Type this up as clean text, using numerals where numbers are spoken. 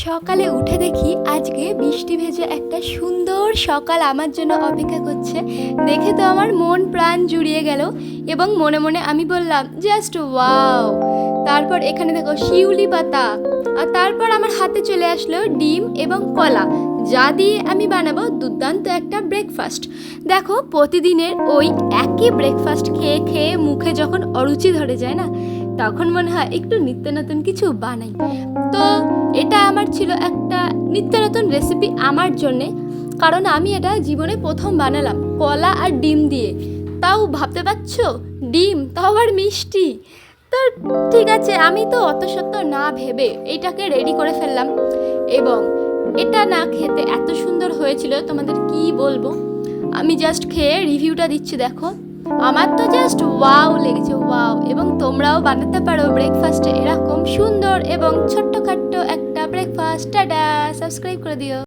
সকালে উঠে দেখি আজকে বৃষ্টি ভেজা একটা সুন্দর সকাল আমার জন্য অপেক্ষা করছে। দেখে তো আমার মন প্রাণ জুড়িয়ে গেল এবং মনে মনে আমি বললাম জাস্ট ওয়াও। তারপর এখানে দেখো শিউলি পাতা, আর তারপর আমার হাতে চলে আসলো ডিম এবং কলা, যা দিয়ে আমি বানাবো দুর্দান্ত একটা ব্রেকফাস্ট। দেখো প্রতিদিনের ওই একই ব্রেকফাস্ট খেয়ে খেয়ে মুখে যখন অরুচি ধরে যায় না, তখন মনে হয় একটু নিত্য নতুন কিছু বানাই। তো এটা আমার ছিল একটা নিত্য নতুন রেসিপি আমার জন্যে, কারণ আমি এটা জীবনে প্রথম বানালাম কলা আর ডিম দিয়ে। তাও ভাবতে পারছো, ডিম তাও আবার মিষ্টি। তো ঠিক আছে, আমি তো অত সত্য না ভেবে এইটাকে রেডি করে ফেললাম এবং এটা না খেতে এত সুন্দর হয়েছিল তোমাদের কি বলবো। আমি জাস্ট খেয়ে রিভিউটা দিচ্ছি, দেখো আমার তো জাস্ট ওয়াও লেগেছে, ওয়াও। এবং তোমরাও বানাতে পারো ব্রেকফাস্টে এরকম সুন্দর এবং ছোট্টখাট্ট একটা ব্রেকফাস্ট। টাটা, সাবস্ক্রাইব করে দিও।